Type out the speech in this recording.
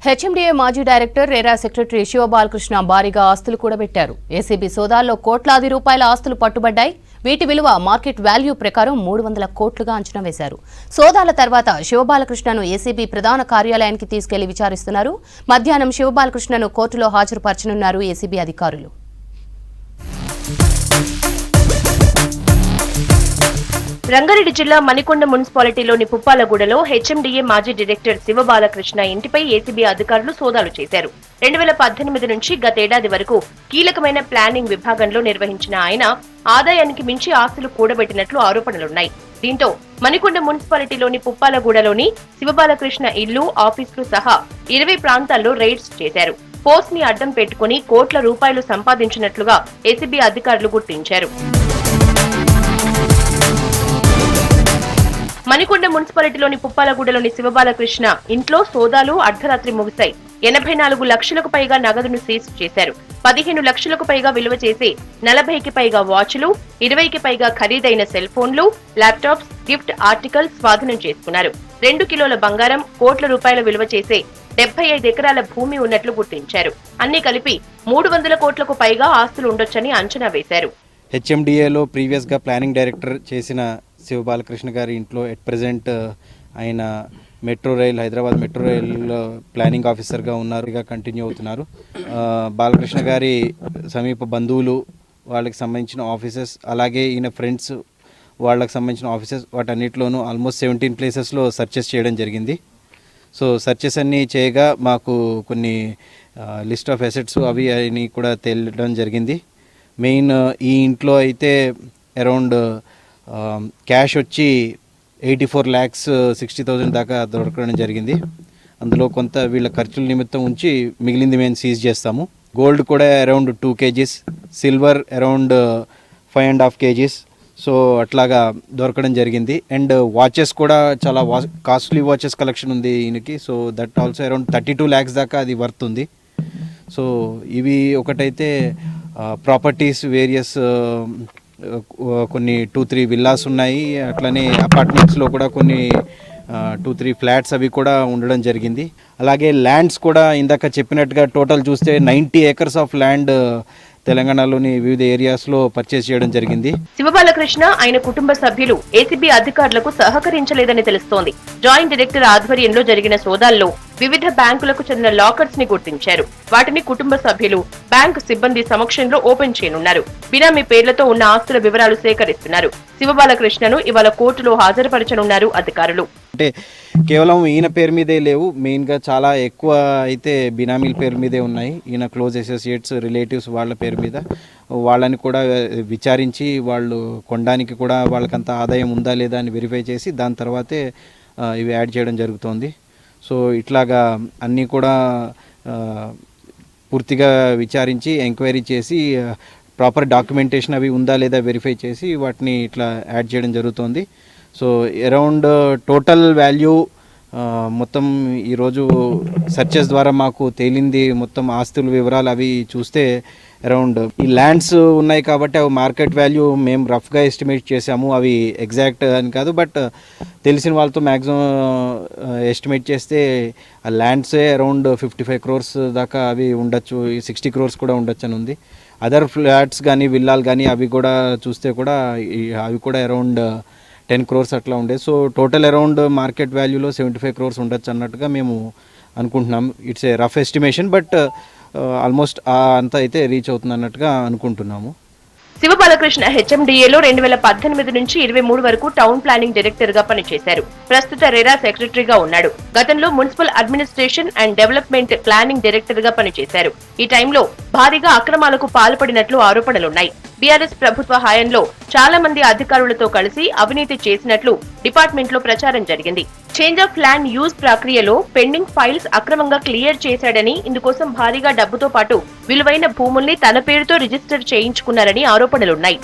HMDA మాజీ director RERA secretary Shiva Balakrishna భారీగా ఆస్తులు కూడబెట్టారు. ఏసీబీ సోదాల్లో కోట్లాది రూపాయల ఆస్తులు పట్టుబడ్డాయి. వీటి విలువ మార్కెట్ వాల్యూ ప్రకారం 300 కోట్లుగా అంచనా వేశారు. సోదాల తర్వాత శివబాలకృష్ణను ఏసీబీ ప్రధాన కార్యాలయానికి తీసుకెళ్లి విచారిస్తున్నారు. మధ్యాహ్నం శివబాలకృష్ణను కోర్టులో హాజరుపరచనున్నారు ఏసీబీ అధికారులు. రంగారెడ్డి జిల్లా మణికొండ మున్సిపాలిటీలోని పుప్పాలగూడలో హెచ్ఎండిఏ మాజీ డైరెక్టర్ శివబాలకృష్ణ ఇంటిపై ఏసీబీ అధికారులు సోదాలు చేశారు. 2018 నుంచి గతేడాది వరకు కీలకమైన ప్లానింగ్ విభాగంలో నిర్వహించిన ఆయన ఆదాయానికి మించి ఆస్తులు కూడబెట్టినట్లు ఆరోపణలున్నాయి. దీంతో మణికొండ మున్సిపాలిటీలోని పుప్పాలగూడలోని శివబాలకృష్ణ ఇల్లు, ఆఫీసులు సహా 20 ప్రాంతాల్లో రైడ్స్ చేశారు. పోస్ట్ ని అడ్డం పెట్టుకుని కోట్ల రూపాయలు సంపాదించినట్లుగా ఏసీబీ అధికారులు గుర్తించారు. మణికొండ మున్సిపాలిటీలోని పుప్పాలగూడలోని శివబాలకృష్ణ ఇంట్లో సోదాలు అర్ధరాత్రి ముగిశాయి. 84 లక్షలకు పైగా నగదును సీజ్ చేశారు. 15 లక్షలకు పైగా విలువ చేసే 40కి పైగా వాచ్లు, 20కి పైగా ఖరీదైన సెల్ ఫోన్లు, ల్యాప్టాప్స్, గిఫ్ట్ ఆర్టికల్స్ స్వాధీనం చేసుకున్నారు. 2 కిలోల బంగారం, కోట్ల రూపాయల విలువ చేసే 75 ఎకరాల భూమి ఉన్నట్లు గుర్తించారు. అన్ని కలిపి 300 కోట్లకు పైగా ఆస్తులు ఉండొచ్చని అంచనా వేశారు. హెచ్ఎండిఏలో ప్రీవియస్గా ప్లానింగ్ డైరెక్టర్ చేసిన శివబాలకృష్ణ గారి ఇంట్లో ఎట్ ప్రజెంట్ ఆయన హైదరాబాద్ మెట్రో రైల్ ప్లానింగ్ ఆఫీసర్గా ఉన్నారుగా కంటిన్యూ అవుతున్నారు. బాలకృష్ణ గారి సమీప బంధువులు, వాళ్ళకి సంబంధించిన ఆఫీసెస్, అలాగే ఈయన ఫ్రెండ్స్ వాళ్ళకి సంబంధించిన ఆఫీసెస్, వాటన్నిటిలోనూ ఆల్మోస్ట్ 17 ప్లేసెస్లో సర్చెస్ చేయడం జరిగింది. సో సర్చెస్ అన్నీ చేయగా మాకు కొన్ని లిస్ట్ ఆఫ్ అసెట్స్ అవి అని కూడా తేలడం జరిగింది. మెయిన్ ఈ ఇంట్లో అయితే అరౌండ్ క్యాష్ వచ్చి 84,60,000 దాకా దొరకడం జరిగింది. అందులో కొంత వీళ్ళ ఖర్చుల నిమిత్తం ఉంచి మిగిలింది మేము సీజ్ చేస్తాము. గోల్డ్ కూడా around 2 kgs, silver around 5.5 kgs. So అట్లాగా దొరకడం జరిగింది. అండ్ వాచెస్ కూడా చాలా కాస్ట్లీ వాచెస్ కలెక్షన్ ఉంది ఈయనకి. So that also around 32 lakhs దాకా అది వర్త్ ఉంది. సో ఇవి ఒకటైతే ప్రాపర్టీస్ వేరియస్ కొన్ని 2-3 విల్లాస్ ఉన్నాయి. అట్లనే అపార్ట్మెంట్స్లో కూడా కొన్ని 2-3 ఫ్లాట్స్ అవి కూడా ఉండడం జరిగింది. అలాగే ల్యాండ్స్ కూడా ఇందాక చెప్పినట్టుగా టోటల్ చూస్తే 90 acres ఆఫ్ ల్యాండ్ తెలంగాణలోని వివిధ ఏరియాస్లో పర్చేస్ చేయడం జరిగింది. శివబాలకృష్ణ ఆయన కుటుంబ సభ్యులు ఏసీబీ అధికారులకు సహకరించలేదని తెలుస్తోంది. జాయింట్ డైరెక్టర్ ఆధ్వర్యంలో జరిగిన సోదాల్లో వివిధ బ్యాంకులకు చెందిన లాకర్స్ ని గుర్తించారు. వాటిని కుటుంబ సభ్యులు బ్యాంకు సిబ్బంది సమక్షంలో ఓపెన్ చేయనున్నారు. బినామీ పేర్లతో ఉన్న ఆస్తుల వివరాలు సేకరిస్తున్నారు. శివబాలకృష్ణను ఇవాళ కోర్టులో హాజరుపరచనున్నారు అధికారులు. అంటే కేవలం ఈయన పేరు మీదే లేవు, మెయిన్గా చాలా ఎక్కువ అయితే బినామీల పేరు మీదే ఉన్నాయి. ఈయన క్లోజ్ అసోసియేట్స్, రిలేటివ్స్ వాళ్ళ పేరు మీద. వాళ్ళని కూడా విచారించి వాళ్ళు కొనడానికి కూడా వాళ్ళకంత ఆదాయం ఉందా లేదా అని వెరిఫై చేసి దాని తర్వాతే ఇవి యాడ్ చేయడం జరుగుతోంది. సో ఇట్లాగా అన్నీ కూడా పూర్తిగా విచారించి ఎంక్వైరీ చేసి ప్రాపర్ డాక్యుమెంటేషన్ అవి ఉందా లేదా వెరిఫై చేసి వాటిని ఇట్లా యాడ్ చేయడం జరుగుతోంది. సో అరౌండ్ టోటల్ వాల్యూ మొత్తం ఈరోజు సర్చెస్ ద్వారా మాకు తేలింది. మొత్తం ఆస్తుల వివరాలు అవి చూస్తే అరౌండ్ ఈ ల్యాండ్స్ ఉన్నాయి కాబట్టి అవి మార్కెట్ వాల్యూ మేము రఫ్గా ఎస్టిమేట్ చేసాము. అవి ఎగ్జాక్ట్ అని కాదు, బట్ తెలిసిన వాళ్ళతో మ్యాక్సిమం ఎస్టిమేట్ చేస్తే ఆ ల్యాండ్సే అరౌండ్ 55 crores దాకా అవి ఉండొచ్చు, 60 crores కూడా ఉండొచ్చు అని ఉంది. అదర్ ఫ్లాట్స్ కానీ విల్లాలు కానీ అవి కూడా చూస్తే కూడా అవి కూడా అరౌండ్ 10 crores అట్లా ఉండే. సో టోటల్ అరౌండ్ మార్కెట్ వాల్యూలో 75 crores ఉండొచ్చు అన్నట్టుగా మేము అనుకుంటున్నాం. It's a rough estimation, but almost అంతా అయితే రీచ్ అవుతుంది అన్నట్టుగా అనుకుంటున్నాము. శివబాలకృష్ణ హెచ్ఎండిఏలో 2018 నుంచి 23 వరకు టౌన్ ప్లానింగ్ డైరెక్టర్ గా పనిచేశారు. ప్రస్తుత రెరా సెక్రటరీగా ఉన్నాడు. గతంలో municipal administration and development planning director గా పనిచేశారు. ఈ టైంలో భారీగా అక్రమాలకు పాల్పడినట్లు ఆరోపణలున్నాయి. బీఆర్ఎస్ ప్రభుత్వ హయాంలో చాలా మంది అధికారులతో కలిసి అవినీతి చేసినట్లు డిపార్ట్మెంట్ లో ప్రచారం జరిగింది. చేంజ్ ఆఫ్ ల్యాండ్ యూజ్ ప్రక్రియలో పెండింగ్ ఫైల్స్ అక్రమంగా క్లియర్ చేశాడని, ఇందుకోసం భారీగా డబ్బుతో పాటు విలువైన భూముల్ని తన పేరుతో రిజిస్టర్ చేయించుకున్నారని ఆరోపణలున్నాయి.